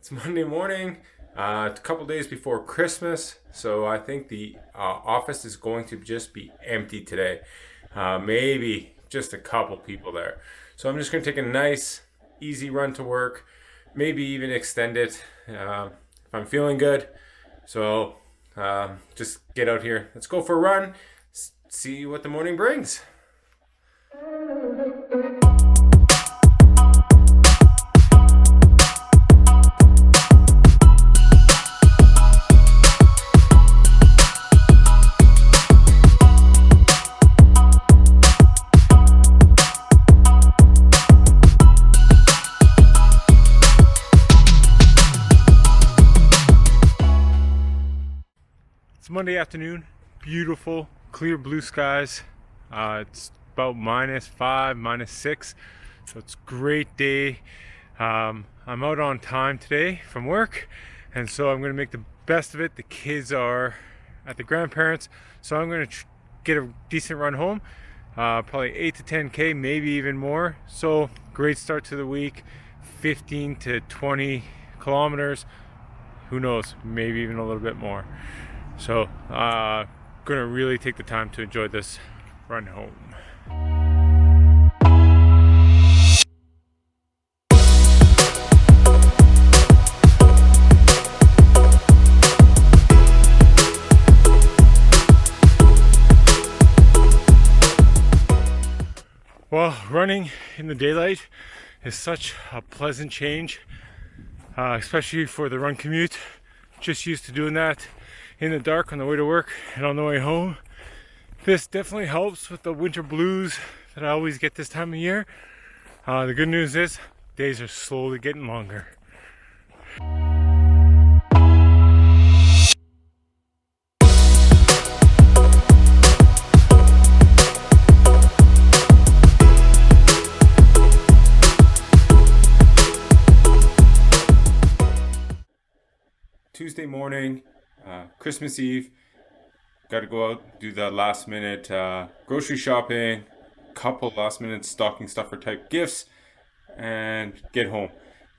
It's Monday morning, a couple days before Christmas, so I think the office is going to just be empty today. Maybe just a couple people there. So I'm just going to take a nice, easy run to work, maybe even extend it if I'm feeling good. So just get out here. Let's go for a run, see what the morning brings. It's Monday afternoon, beautiful, clear blue skies. It's about -5, -6, so it's a great day. I'm out on time today from work, and so I'm going to make the best of it. The kids are at the grandparents', so I'm going to get a decent run home, probably 8 to 10K, maybe even more. So great start to the week, 15 to 20 kilometers, who knows, maybe even a little bit more. So, gonna really take the time to enjoy this run home. Well, running in the daylight is such a pleasant change, especially for the run commute. Just used to doing that in the dark on the way to work and on the way home. This definitely helps with the winter blues that I always get this time of year. The good news is days are slowly getting longer. Tuesday morning, Christmas Eve, got to go out, do the last minute grocery shopping, couple last minute stocking stuffer type gifts, and get home.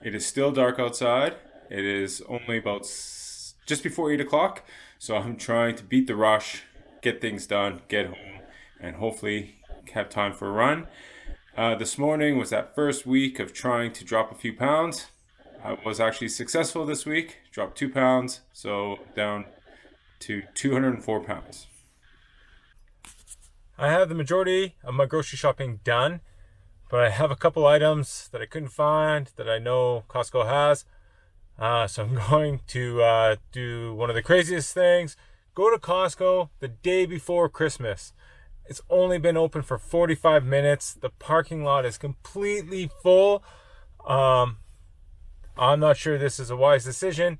It is still dark outside. It is only about just before 8 o'clock, so I'm trying to beat the rush, get things done, get home, and hopefully have time for a run. This morning was that first week of trying to drop a few pounds. I was actually successful this week, dropped 2 pounds, so down to 204 pounds. I have the majority of my grocery shopping done, but I have a couple items that I couldn't find that I know Costco has. So I'm going to do one of the craziest things, go to Costco the day before Christmas. It's only been open for 45 minutes. The parking lot is completely full. I'm not sure this is a wise decision,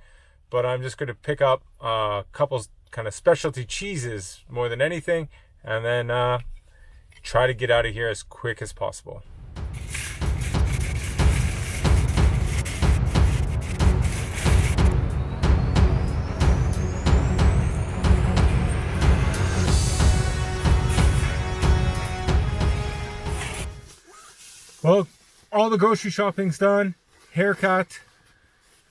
but I'm just going to pick up a couple kind of specialty cheeses more than anything, and then try to get out of here as quick as possible. Well, all the grocery shopping's done. Haircut.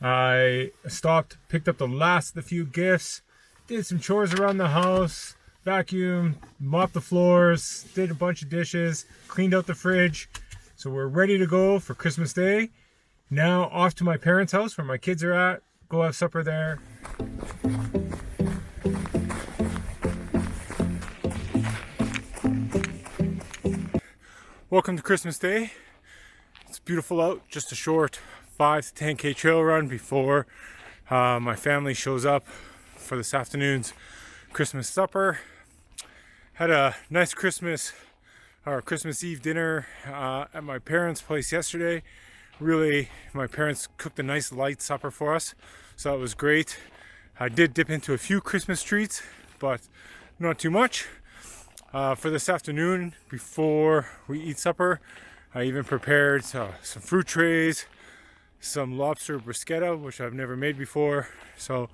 I stopped, picked up the last of the few gifts, did some chores around the house, vacuumed, mopped the floors, did a bunch of dishes, cleaned out the fridge. So we're ready to go for Christmas Day. Now off to my parents' house where my kids are at, go have supper there. Welcome to Christmas Day. It's beautiful out, just a short 5 to 10K trail run before my family shows up for this afternoon's Christmas supper. Had a nice Christmas Eve dinner at my parents' place yesterday. Really, my parents cooked a nice light supper for us, so that was great. I did dip into a few Christmas treats, but not too much. For this afternoon, before we eat supper, I even prepared some fruit trays, some lobster bruschetta, which I've never made before, so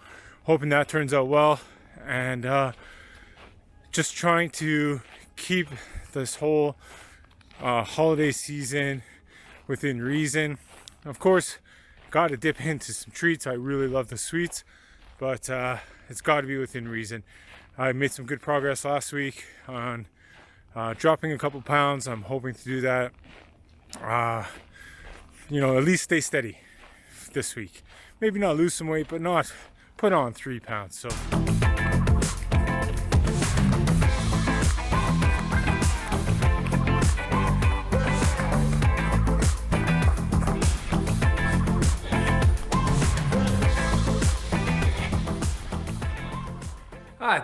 hoping that turns out well, and just trying to keep this whole holiday season within reason. Of course, got to dip into some treats. I really love the sweets, but it's got to be within reason. I made some good progress last week on dropping a couple pounds. I'm hoping to do that, at least stay steady this week. Maybe not lose some weight, but not put on 3 pounds. So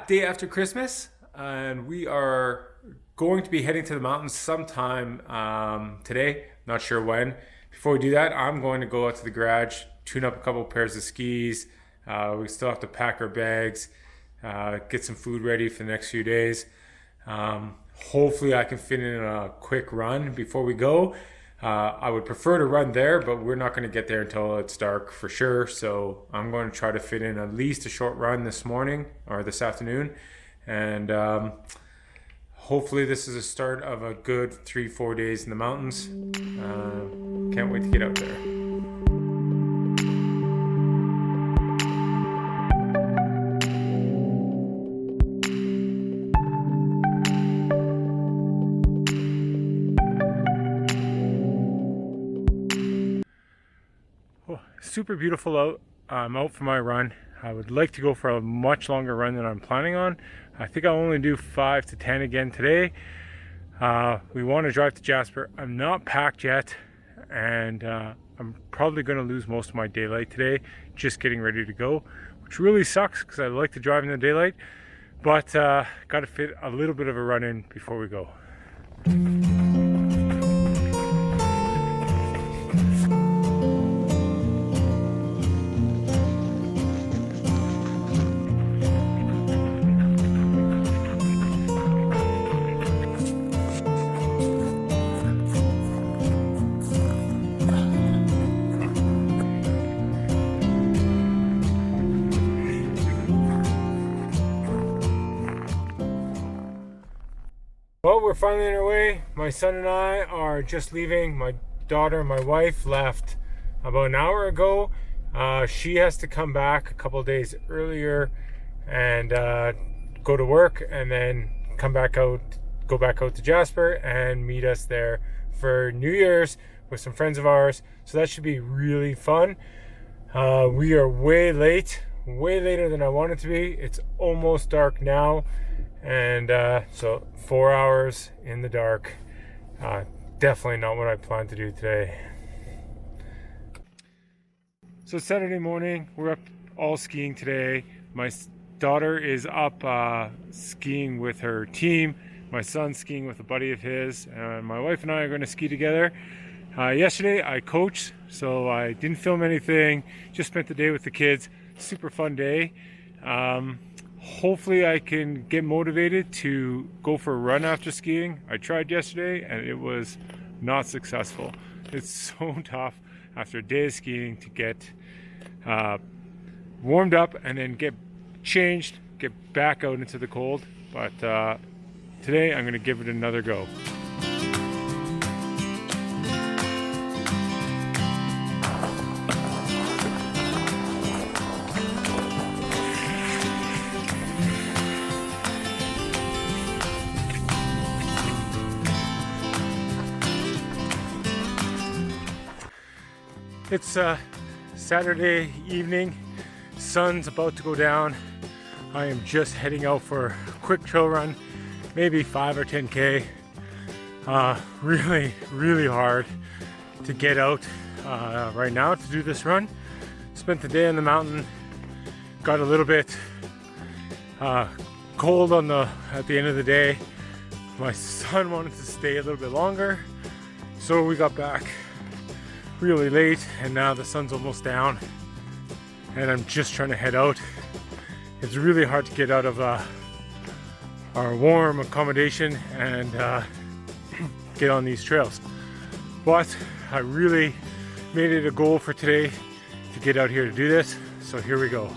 day after Christmas, and we are going to be heading to the mountains sometime today. Not sure when. Before we do that, I'm going to go out to the garage, tune up a couple pairs of skis. We still have to pack our bags, get some food ready for the next few days. Hopefully I can fit in a quick run before we go. I would prefer to run there, but we're not going to get there until it's dark for sure. So I'm going to try to fit in at least a short run this morning or this afternoon. And hopefully this is a start of a good 3-4 days in the mountains. Can't wait to get out there. Super beautiful out. I'm out for my run. I would like to go for a much longer run than I'm planning on. I think I'll only do 5 to 10 again today. We want to drive to Jasper. I'm not packed yet, and I'm probably going to lose most of my daylight today just getting ready to go, which really sucks because I like to drive in the daylight, but got to fit a little bit of a run in before we go. Well, we're finally on our way. My son and I are just leaving. My daughter and my wife left about an hour ago. She has to come back a couple days earlier and go to work, and then go back out to Jasper and meet us there for New Year's with some friends of ours. So that should be really fun. We are way late, way later than I wanted to be. It's almost dark now. And so 4 hours in the dark, definitely not what I planned to do today. So Saturday morning, we're up all skiing today. My daughter is up skiing with her team. My son's skiing with a buddy of his, and my wife and I are going to ski together. Yesterday I coached, so I didn't film anything, just spent the day with the kids. Super fun day. Hopefully I can get motivated to go for a run after skiing. I tried yesterday and it was not successful. It's so tough after a day of skiing to get warmed up and then get changed, get back out into the cold. But today I'm going to give it another go. It's Saturday evening, sun's about to go down. I am just heading out for a quick trail run, maybe 5 or 10K. Really hard to get out right now to do this run. Spent the day on the mountain, got a little bit cold at the end of the day. My son wanted to stay a little bit longer, so we got back really late, and now the sun's almost down and I'm just trying to head out. It's really hard to get out of our warm accommodation and get on these trails, but I really made it a goal for today to get out here to do this, so here we go.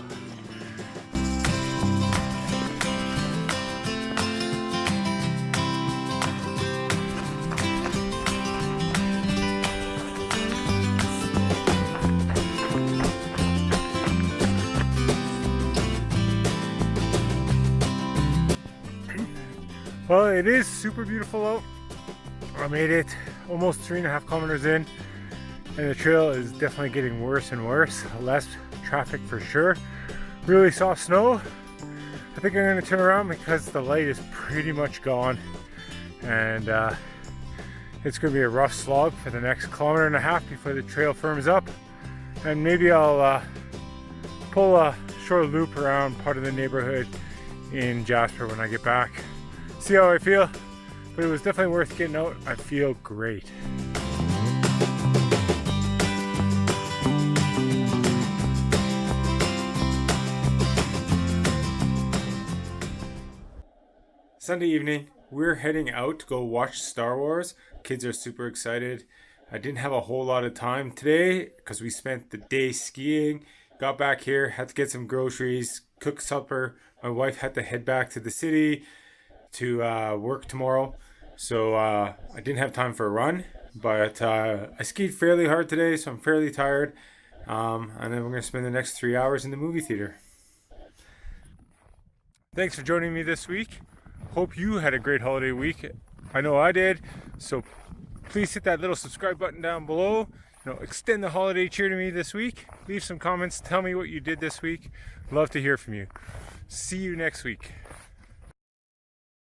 Well, it is super beautiful out. I made it almost 3.5 kilometers in, and the trail is definitely getting worse and worse. Less traffic for sure. Really soft snow. I think I'm going to turn around because the light is pretty much gone, and it's going to be a rough slog for the next 1.5 kilometers before the trail firms up, and maybe I'll pull a short loop around part of the neighborhood in Jasper when I get back. See how I feel, but it was definitely worth getting out. I feel great. Sunday evening, we're heading out to go watch Star Wars. Kids are super excited. I didn't have a whole lot of time today because we spent the day skiing. Got back here, had to get some groceries, cook supper. My wife had to head back to the city to work tomorrow. So I didn't have time for a run, but I skied fairly hard today, so I'm fairly tired. And then we're going to spend the next 3 hours in the movie theater. Thanks for joining me this week. Hope you had a great holiday week. I know I did. So please hit that little subscribe button down below. Extend the holiday cheer to me this week. Leave some comments. Tell me what you did this week. Love to hear from you. See you next week.